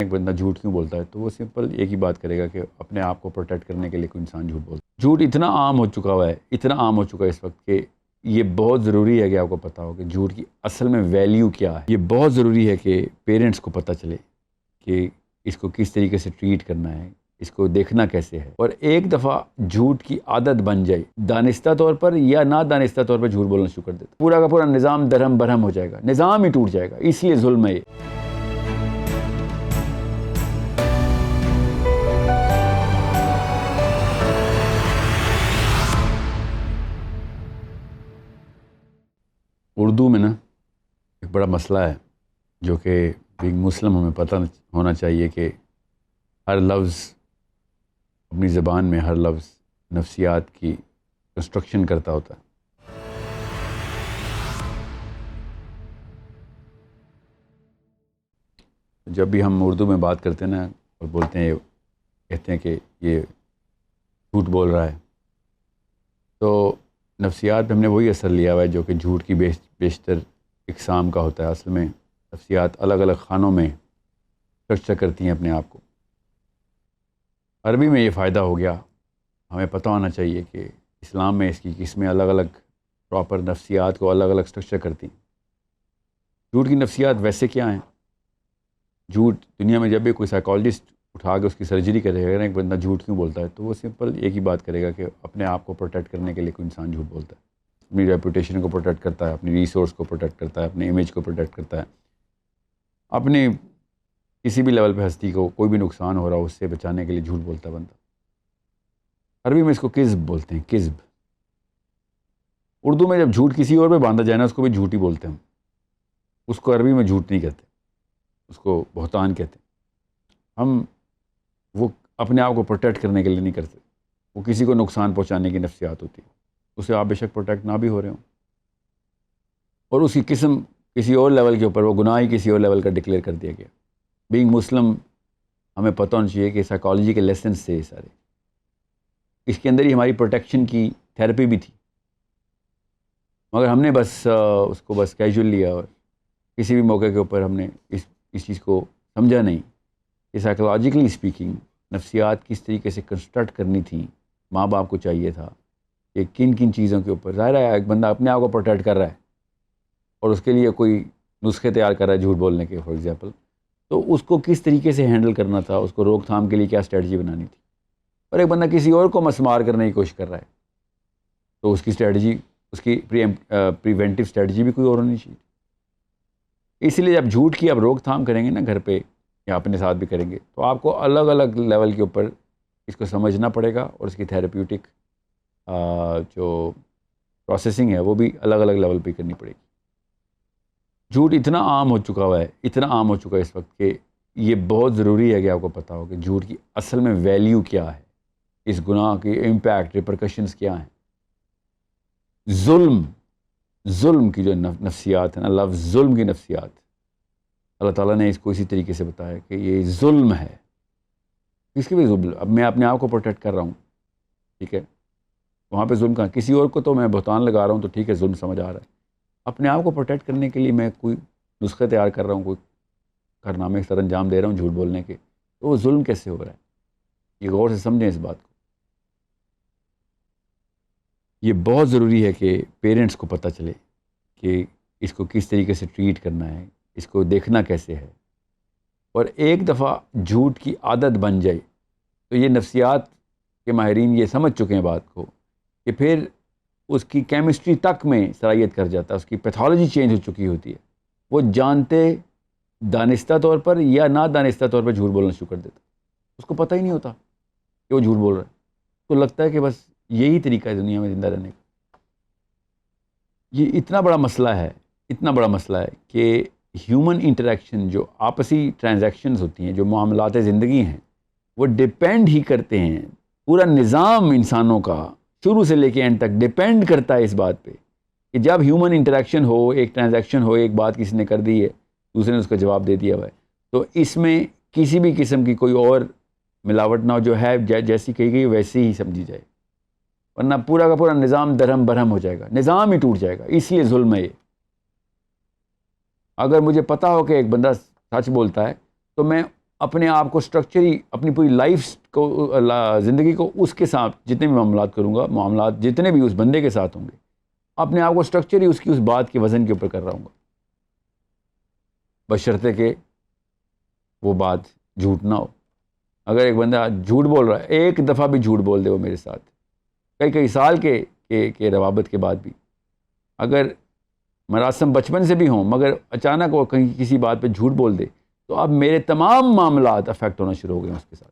ایک بندہ جھوٹ کیوں بولتا ہے، تو وہ سمپل ایک ہی بات کرے گا کہ اپنے آپ کو پروٹیکٹ کرنے کے لیے کوئی انسان جھوٹ بولتا ہے۔ جھوٹ اتنا عام ہو چکا ہوا ہے، اتنا عام ہو چکا ہے اس وقت کہ یہ بہت ضروری ہے کہ آپ کو پتہ ہو کہ جھوٹ کی اصل میں ویلیو کیا ہے۔ یہ بہت ضروری ہے کہ پیرنٹس کو پتہ چلے کہ اس کو کس طریقے سے ٹریٹ کرنا ہے، اس کو دیکھنا کیسے ہے، اور ایک دفعہ جھوٹ کی عادت بن جائے، دانستہ طور پر یا نہ دانستہ طور پر جھوٹ بولنا شروع کر دیتا، پورا کا پورا نظام درہم برہم ہو جائے گا، نظام ہی ٹوٹ جائے گا۔ اس لیے ظلم ہے یہ۔ اردو میں نا ایک بڑا مسئلہ ہے جو کہ بینگ مسلم ہمیں پتہ ہونا چاہیے کہ ہر لفظ اپنی زبان میں، ہر لفظ نفسیات کی کنسٹرکشن کرتا ہوتا ہے۔ جب بھی ہم اردو میں بات کرتے ہیں نا اور بولتے ہیں، کہتے ہیں کہ یہ جھوٹ بول رہا ہے، تو نفسیات پہ ہم نے وہی اثر لیا ہوا ہے جو کہ جھوٹ کی بیشتر اقسام کا ہوتا ہے۔ اصل میں نفسیات الگ الگ خانوں میں اسٹرکچر کرتی ہیں اپنے آپ کو۔ عربی میں یہ فائدہ ہو گیا، ہمیں پتہ ہونا چاہیے کہ اسلام میں اس کی قسمیں الگ الگ پراپر نفسیات کو الگ الگ اسٹرکچر کرتی ہیں۔ جھوٹ کی نفسیات ویسے کیا ہیں؟ جھوٹ دنیا میں جب بھی کوئی سائیکالوجسٹ اٹھا کے اس کی سرجری کرے گا نا، ایک بندہ جھوٹ کیوں بولتا ہے، تو وہ سمپل ایک ہی بات کرے گا کہ اپنے آپ کو پروٹیکٹ کرنے کے لیے کوئی انسان جھوٹ بولتا ہے، اپنی ریپوٹیشن کو پروٹیکٹ کرتا ہے، اپنی ریسورس کو پروٹیکٹ کرتا ہے، اپنے امیج کو پروٹیکٹ کرتا ہے، اپنے کسی بھی لیول پہ ہستی کو کوئی بھی نقصان ہو رہا ہو اس سے بچانے کے لیے جھوٹ بولتا ہے بندہ۔ عربی میں اس کو کذب بولتے ہیں، کذب۔ اردو میں جب جھوٹ کسی اور پہ باندھا جائے نا، اس کو بھی جھوٹ ہی بولتے ہیں، اس کو عربی میں جھوٹ نہیں کہتے، اس کو بہتان کہتے ہیں۔ ہم وہ اپنے آپ کو پروٹیکٹ کرنے کے لیے نہیں کرتے، وہ کسی کو نقصان پہنچانے کی نفسیات ہوتی ہے، اسے آپ بے شک پروٹیکٹ نہ بھی ہو رہے ہوں، اور اس کی قسم کسی اور لیول کے اوپر، وہ گناہ ہی کسی اور لیول کا ڈکلیئر کر دیا گیا۔ بینگ مسلم ہمیں پتہ ہونا چاہیے کہ سائیکالوجی کے لیسنس تھے یہ سارے، اس کے اندر ہی ہماری پروٹیکشن کی تھیراپی بھی تھی، مگر ہم نے بس اس کو بس کیجول لیا، اور کسی بھی موقع کے اوپر ہم نے اس چیز کو سمجھا نہیں کہ سائیکولوجیکلی اسپیکنگ نفسیات کس طریقے سے کنسٹرکٹ کرنی تھی۔ ماں باپ کو چاہیے تھا کہ کن کن چیزوں کے اوپر، ظاہر ہے ایک بندہ اپنے آپ کو پروٹیکٹ کر رہا ہے اور اس کے لیے کوئی نسخے تیار کر رہا ہے جھوٹ بولنے کے، فار ایگزامپل، تو اس کو کس طریقے سے ہینڈل کرنا تھا، اس کو روک تھام کے لیے کیا اسٹریٹجی بنانی تھی۔ اور ایک بندہ کسی اور کو مسمار کرنے کی کوشش کر رہا ہے، تو اس کی اسٹریٹجی، اس کی پریونٹیو اسٹریٹجی بھی کوئی اور ہونی چاہیے۔ اسی لیے جب جھوٹ کی آپ روک تھام کریں گے نا گھر پہ یا اپنے ساتھ بھی کریں گے، تو آپ کو الگ الگ لیول کے اوپر اس کو سمجھنا پڑے گا، اور اس کی تھیراپیوٹک جو پروسیسنگ ہے وہ بھی الگ الگ لیول پہ کرنی پڑے گی۔ جھوٹ اتنا عام ہو چکا ہوا ہے، اتنا عام ہو چکا ہے اس وقت کہ یہ بہت ضروری ہے کہ آپ کو پتہ ہو کہ جھوٹ کی اصل میں ویلیو کیا ہے، اس گناہ کی امپیکٹ، ریپرکشنز کیا ہیں۔ ظلم کی جو نفسیات ہیں نا، لفظ ظلم کی نفسیات، اللہ تعالیٰ نے اس کو اسی طریقے سے بتایا کہ یہ ظلم ہے۔ کس کے بھی ظلم؟ اب میں اپنے آپ کو پروٹیکٹ کر رہا ہوں، ٹھیک ہے، وہاں پہ ظلم کہاں؟ کسی اور کو تو میں بہتان لگا رہا ہوں تو ٹھیک ہے، ظلم سمجھ آ رہا ہے۔ اپنے آپ کو پروٹیکٹ کرنے کے لیے میں کوئی نسخے تیار کر رہا ہوں، کوئی کارنامے سر انجام دے رہا ہوں جھوٹ بولنے کے، تو وہ ظلم کیسے ہو رہا ہے؟ یہ غور سے سمجھیں اس بات کو۔ یہ بہت ضروری ہے کہ پیرنٹس کو پتہ چلے کہ اس کو کس طریقے سے ٹریٹ کرنا ہے، اس کو دیکھنا کیسے ہے، اور ایک دفعہ جھوٹ کی عادت بن جائے تو یہ نفسیات کے ماہرین یہ سمجھ چکے ہیں بات کو کہ پھر اس کی کیمسٹری تک میں صلاحیت کر جاتا ہے، اس کی پیتھولوجی چینج ہو چکی ہوتی ہے، وہ جانتے دانستہ طور پر یا نہ دانستہ طور پر جھوٹ بولنا شروع کر دیتا، اس کو پتہ ہی نہیں ہوتا کہ وہ جھوٹ بول رہا ہے، تو لگتا ہے کہ بس یہی طریقہ ہے دنیا میں زندہ رہنے کا۔ یہ اتنا بڑا مسئلہ ہے، اتنا بڑا مسئلہ ہے کہ ہیومن انٹریکشن، جو آپسی ٹرانزیکشنز ہوتی ہیں، جو معاملات زندگی ہیں، وہ ڈیپینڈ ہی کرتے ہیں، پورا نظام انسانوں کا شروع سے لے کے اینڈ تک ڈیپینڈ کرتا ہے اس بات پہ کہ جب ہیومن انٹریکشن ہو، ایک ٹرانزیکشن ہو، ایک بات کسی نے کر دی ہے، دوسرے نے اس کا جواب دے دیا ہوا ہے، تو اس میں کسی بھی قسم کی کوئی اور ملاوٹ نہ ہو، جو ہے جیسی کہی گئی ویسی ہی سمجھی جائے، ورنہ پورا کا پورا نظام درہم برہم ہو جائے گا، نظام ہی ٹوٹ جائے گا۔ اس لیے ظلم ہے یہ۔ اگر مجھے پتہ ہو کہ ایک بندہ سچ بولتا ہے تو میں اپنے آپ کو اسٹرکچری اپنی پوری لائف کو زندگی کو اس کے ساتھ جتنے بھی معاملات کروں گا، معاملات جتنے بھی اس بندے کے ساتھ ہوں گے، اپنے آپ کو اسٹرکچری اس کی اس بات کے وزن کے اوپر کر رہا ہوں گا، بشرطے کہ وہ بات جھوٹ نہ ہو۔ اگر ایک بندہ جھوٹ بول رہا ہے، ایک دفعہ بھی جھوٹ بول دے وہ میرے ساتھ، کئی سال کے روابط کے بعد بھی، اگر مراسم بچپن سے بھی ہوں مگر اچانک وہ کہیں کسی بات پہ جھوٹ بول دے، تو اب میرے تمام معاملات افیکٹ ہونا شروع ہو گئے اس کے ساتھ۔